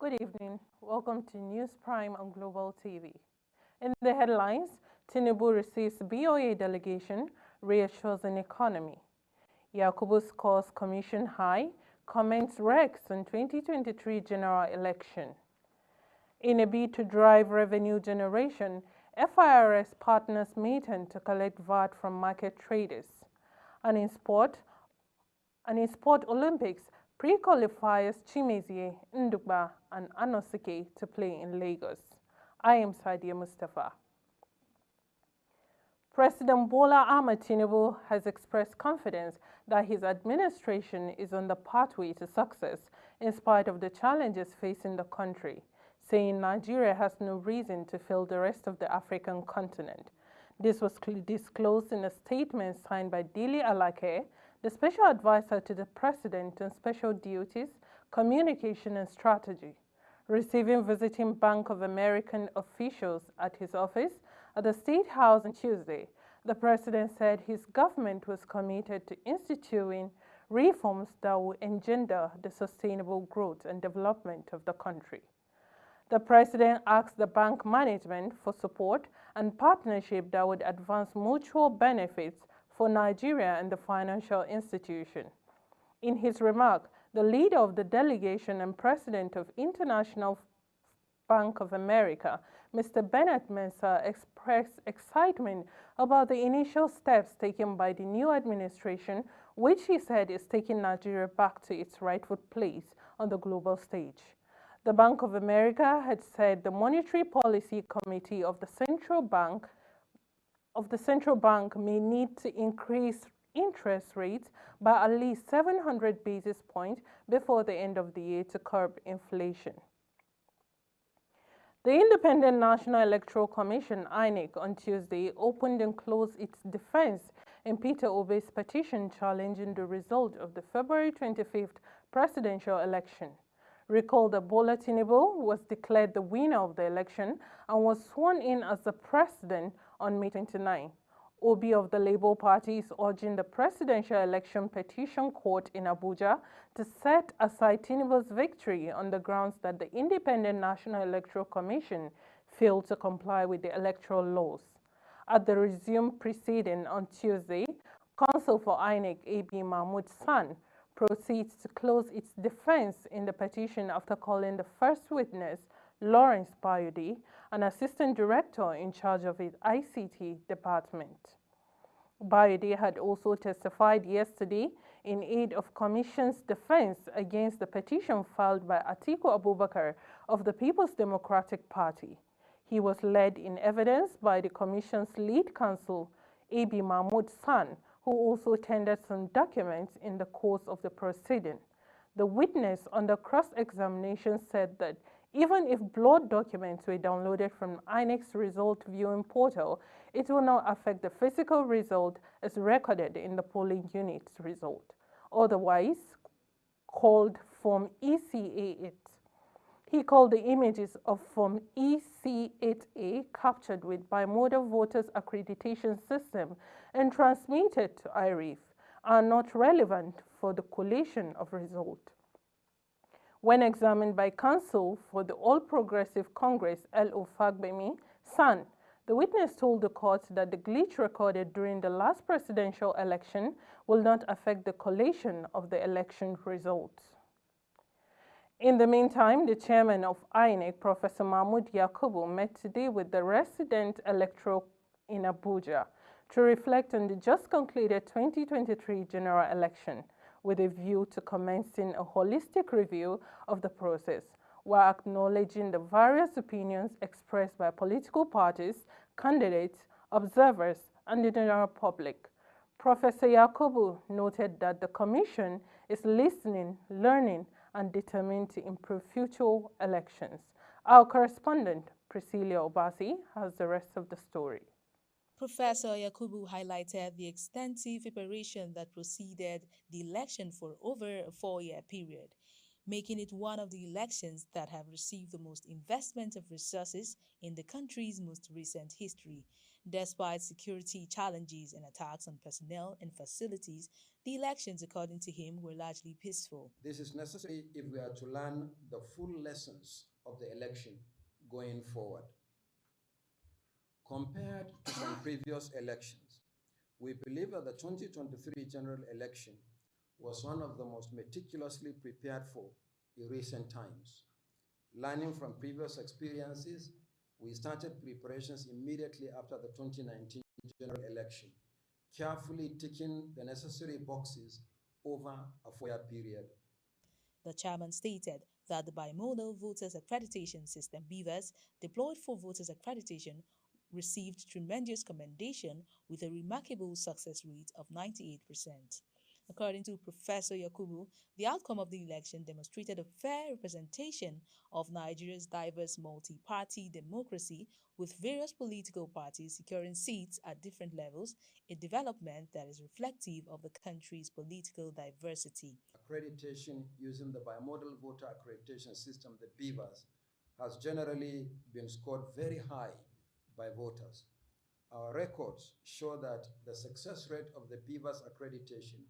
Good evening. Welcome to News Prime on Global TV. In the headlines, Tinubu receives BOA delegation, reassures an economy. Yakubu scores commission high, comments Rex on 2023 general election. In a bid to drive revenue generation, FIRS partners Mayton to collect VAT from market traders. And in sport Olympics, pre-qualifiers Chimezie, Ndugba and Anosike to play in Lagos. I am Sadia Mustafa. President Bola Ahmed Tinubu has expressed confidence that his administration is on the pathway to success in spite of the challenges facing the country, saying Nigeria has no reason to fail the rest of the African continent. This was disclosed in a statement signed by Dili Alake, the special advisor to the president on special duties, communication and strategy. Receiving visiting Bank of American officials at his office at the State House on Tuesday, the president said his government was committed to instituting reforms that will engender the sustainable growth and development of the country. The president asked the bank management for support and partnership that would advance mutual benefits for Nigeria and the financial institution. In his remark, the leader of the delegation and president of International Bank of America, Mr. Bennett Mensah, expressed excitement about the initial steps taken by the new administration, which he said is taking Nigeria back to its rightful place on the global stage. The Bank of America had said the Monetary Policy Committee of the Central Bank may need to increase interest rates by at least 700 basis points before the end of the year to curb inflation. The Independent National Electoral Commission, INEC, on Tuesday opened and closed its defense in Peter Obi's petition challenging the result of the February 25th presidential election. Recall that Bola Tinubu was declared the winner of the election and was sworn in as the president on May 29. Obi of the Labour Party is urging the Presidential Election Petition Court in Abuja to set aside Tinubu's victory on the grounds that the Independent National Electoral Commission failed to comply with the electoral laws. At the resumed proceeding on Tuesday, Counsel for INEC AB Mahmoud San proceeds to close its defense in the petition after calling the first witness, Lawrence Bayode, an assistant director in charge of its ICT department. Bayode had also testified yesterday in aid of Commission's defense against the petition filed by Atiku Abubakar of the People's Democratic Party. He was led in evidence by the Commission's lead counsel, AB Mahmoud San, who also tendered some documents in the course of the proceeding. The witness under cross-examination said that even if blood documents were downloaded from INEC's result viewing portal, it will not affect the physical result as recorded in the polling unit's result, otherwise called Form EC8. He called the images of Form EC8A captured with Bimodal Voters Accreditation System and transmitted to IREF are not relevant for the collation of result. When examined by counsel for the All Progressive Congress, L.O. Fagbemi, San, the witness told the court that the glitch recorded during the last presidential election will not affect the collation of the election results. In the meantime, the chairman of INEC, Professor Mahmoud Yakubu, met today with the resident electoral in Abuja to reflect on the just concluded 2023 general election, with a view to commencing a holistic review of the process, while acknowledging the various opinions expressed by political parties, candidates, observers, and the general public. Professor Yakubu noted that the Commission is listening, learning, and determined to improve future elections. Our correspondent, Priscilla Obasi, has the rest of the story. Professor Yakubu highlighted the extensive preparation that preceded the election for over a 4-year period, making it one of the elections that have received the most investment of resources in the country's most recent history. Despite security challenges and attacks on personnel and facilities, the elections, according to him, were largely peaceful. This is necessary if we are to learn the full lessons of the election going forward. Compared to some previous elections, we believe that the 2023 general election was one of the most meticulously prepared for in recent times. Learning from previous experiences, we started preparations immediately after the 2019 general election, carefully ticking the necessary boxes over a 4-year period. The chairman stated that the bimodal voters accreditation system BVAS deployed for voters accreditation received tremendous commendation with a remarkable success rate of 98%. According to Professor Yakubu, the outcome of the election demonstrated a fair representation of Nigeria's diverse multi-party democracy, with various political parties securing seats at different levels, a development that is reflective of the country's political diversity. Accreditation using the bimodal voter accreditation system, the BVAS, has generally been scored very high by voters. Our records show that the success rate of the BVAS accreditation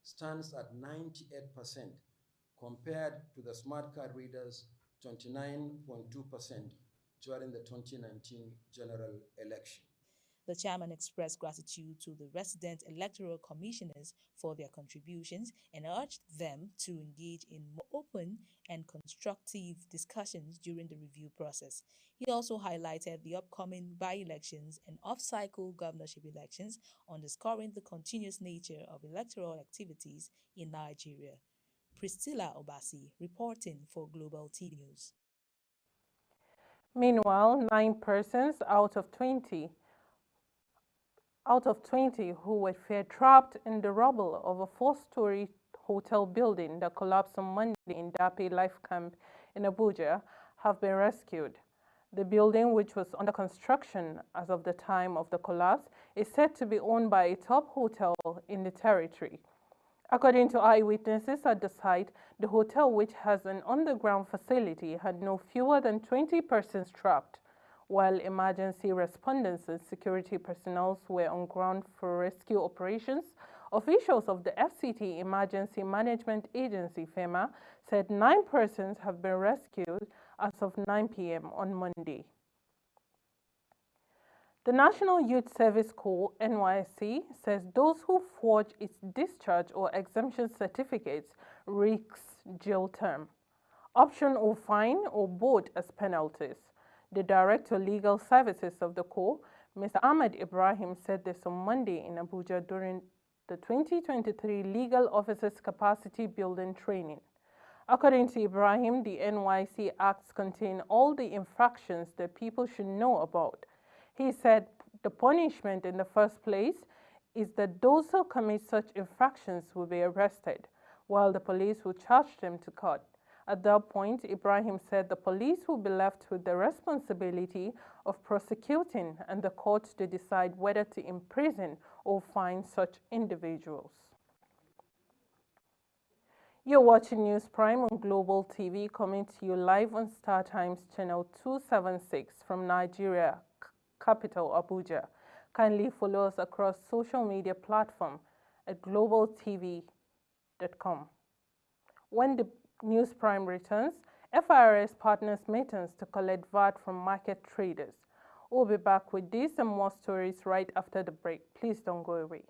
stands at 98% compared to the smart card readers' 29.2% during the 2019 general election. The chairman expressed gratitude to the resident electoral commissioners for their contributions and urged them to engage in more open and constructive discussions during the review process. He also highlighted the upcoming by-elections and off-cycle governorship elections, underscoring the continuous nature of electoral activities in Nigeria. Priscilla Obasi, reporting for Global TV News. Meanwhile, 9 persons out of 20 who were found trapped in the rubble of a 4-story hotel building that collapsed on Monday in Dape Life Camp in Abuja have been rescued. The building, which was under construction as of the time of the collapse, is said to be owned by a top hotel in the territory. According to eyewitnesses at the site, the hotel, which has an underground facility, had no fewer than 20 persons trapped. While emergency responders and security personnel were on ground for rescue operations, officials of the FCT Emergency Management Agency, FEMA, said 9 persons have been rescued as of 9 p.m. on Monday. The National Youth Service Corps, NYSC, says those who forge its discharge or exemption certificates risk jail term, option or fine, or both as penalties. The Director of Legal Services of the Corps, Mr. Ahmed Ibrahim, said this on Monday in Abuja during the 2023 Legal Officers Capacity Building Training. According to Ibrahim, the NYSC Acts contain all the infractions that people should know about. He said the punishment in the first place is that those who commit such infractions will be arrested, while the police will charge them to court. At that point, Ibrahim said the police will be left with the responsibility of prosecuting and the courts to decide whether to imprison or fine such individuals. You're watching News Prime on Global TV, coming to you live on Star Times channel 276 from Nigeria, capital Abuja. Kindly follow us across social media platforms at globaltv.com. When the News Prime returns, FIRS partners meetings to collect VAT from market traders. We'll be back with this and more stories right after the break. Please don't go away.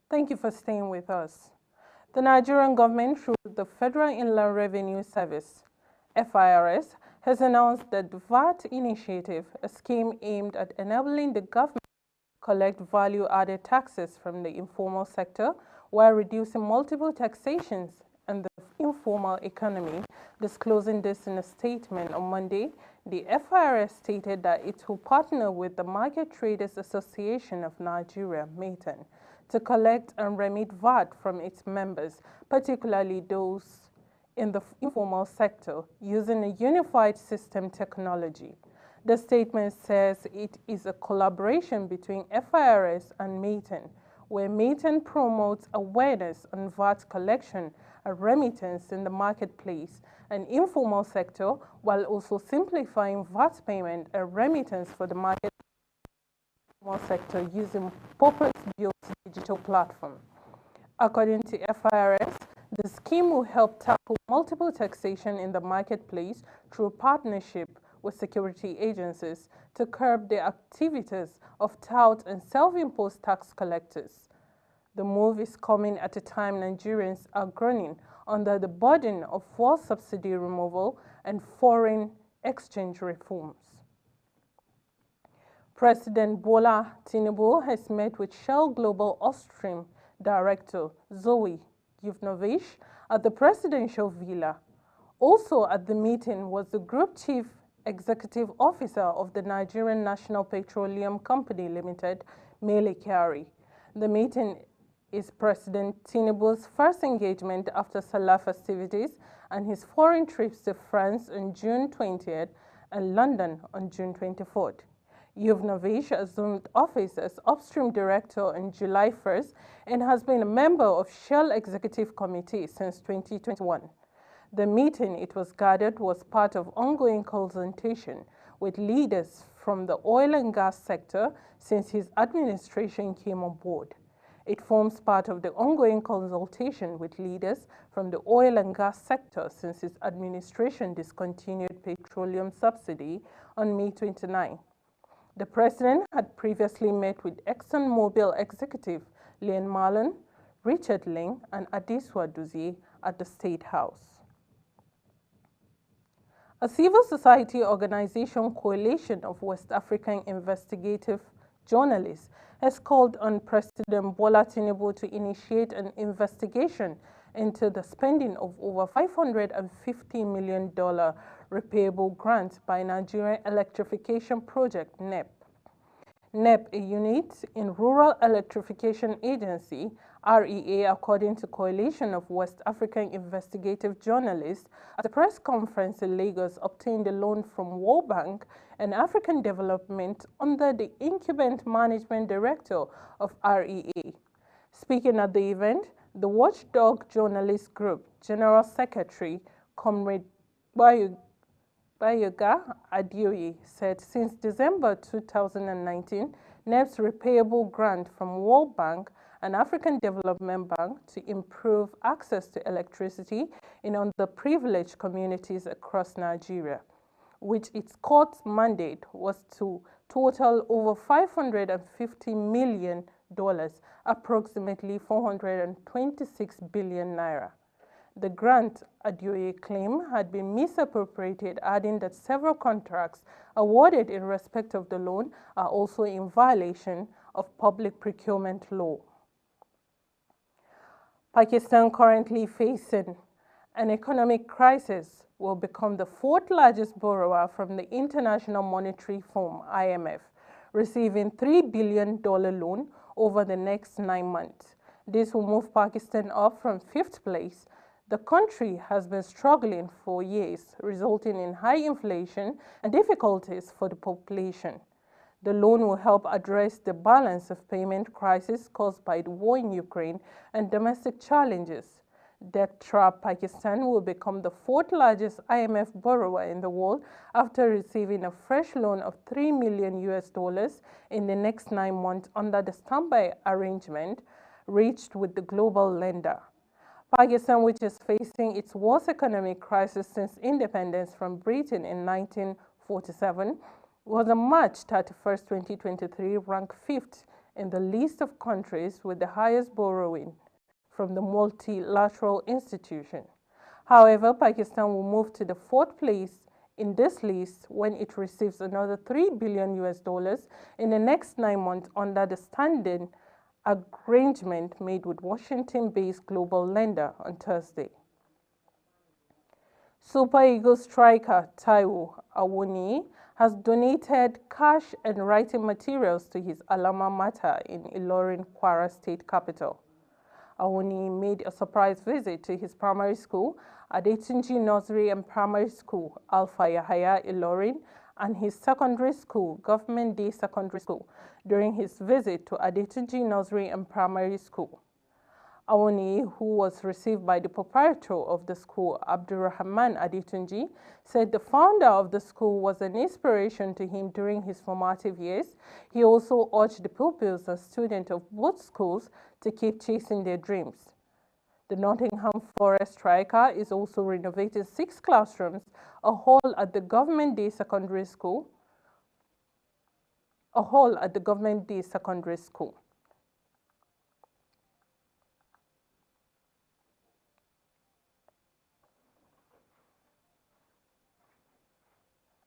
Thank you for staying with us. The Nigerian government, through the Federal Inland Revenue Service, FIRS, has announced that the VAT initiative, a scheme aimed at enabling the government to collect value-added taxes from the informal sector while reducing multiple taxations and the informal economy. Disclosing this in a statement on Monday, the FIRS stated that it will partner with the Market Traders Association of Nigeria, (MATAN), to collect and remit VAT from its members, particularly those in the informal sector, using a unified system technology. The statement says it is a collaboration between FIRS and MATAN, where MATAN promotes awareness on VAT collection and remittance in the marketplace and informal sector, while also simplifying VAT payment and remittance for the market sector using purpose-built digital platform. According to FIRS, the scheme will help tackle multiple taxation in the marketplace through partnership with security agencies to curb the activities of tout and self-imposed tax collectors. The move is coming at a time Nigerians are groaning under the burden of fuel subsidy removal and foreign exchange reforms. President Bola Tinubu has met with Shell Global Upstream Director Zoe Yuvnovich at the presidential villa. Also at the meeting was the Group Chief Executive Officer of the Nigerian National Petroleum Company Limited, Mele Kyari. The meeting is President Tinubu's first engagement after Salah festivities and his foreign trips to France on June 20th and London on June 24th. Yuvnovich assumed office as Upstream Director on July 1st and has been a member of Shell Executive Committee since 2021. The meeting, it was gathered, was part of ongoing consultation with leaders from the oil and gas sector since his administration came on board. It forms part of the ongoing consultation with leaders from the oil and gas sector since his administration discontinued petroleum subsidy on May 29. The president had previously met with ExxonMobil executive Liam Marlon, Richard Ling, and Adesua Dozie at the State House. A civil society organization, Coalition of West African Investigative Journalists, has called on President Bola Tinubu to initiate an investigation into the spending of over $550 million repayable grant by Nigerian Electrification Project, NEP. NEP, a unit in Rural Electrification Agency, REA, according to Coalition of West African Investigative Journalists, at a press conference in Lagos, obtained a loan from World Bank and African Development under the Incumbent Management Director of REA. Speaking at the event, the Watchdog Journalist Group General Secretary, Comrade Bayoga Adioye, said since December 2019, NEP's repayable grant from World Bank and African Development Bank to improve access to electricity in underprivileged communities across Nigeria, which its court mandate was to total over $550 million, approximately 426 billion naira. The grant, Adioye claimed, had been misappropriated, adding that several contracts awarded in respect of the loan are also in violation of public procurement law. Pakistan, currently facing an economic crisis, will become the fourth largest borrower from the International Monetary Fund, IMF, receiving $3 billion loan over the next 9 months. This will move Pakistan up from 5th place. The country has been struggling for years, resulting in high inflation and difficulties for the population. The loan will help address the balance of payment crisis caused by the war in Ukraine and domestic challenges. Debt-trapped Pakistan will become the fourth largest IMF borrower in the world after receiving a fresh loan of $3 million in the next 9 months under the standby arrangement reached with the global lender. Pakistan, which is facing its worst economic crisis since independence from Britain in 1947, was on March 31, 2023, ranked 5th in the list of countries with the highest borrowing from the multilateral institution. However, Pakistan will move to the fourth place in this list when it receives another $3 billion in the next 9 months under the standing arrangement made with Washington-based global lender on Thursday. Super Eagles striker Taiwo Awoniyi has donated cash and writing materials to his alma mater in Ilorin, Kwara State capital. Awoniyi made a surprise visit to his primary school, Adetunji Nursery and Primary School, Alpha Yahaya Ilorin, and his secondary school, Government Day Secondary School, during his visit to Adetunji Nursery and Primary School. Awoniyi, who was received by the proprietor of the school, Abdurrahman Adetunji, said the founder of the school was an inspiration to him during his formative years. He also urged the pupils and students of both schools to keep chasing their dreams. The Nottingham Forest striker is also renovating 6 classrooms, a hall at the Government Day Secondary School,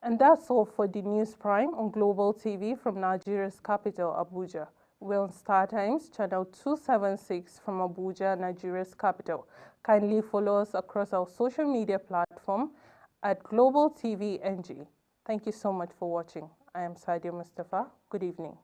And that's all for the News Prime on Global TV from Nigeria's capital, Abuja. We're on Star Times, channel 276 from Abuja, Nigeria's capital. Kindly follow us across our social media platform at Global TV NG. Thank you so much for watching. I am Sadia Mustafa. Good evening.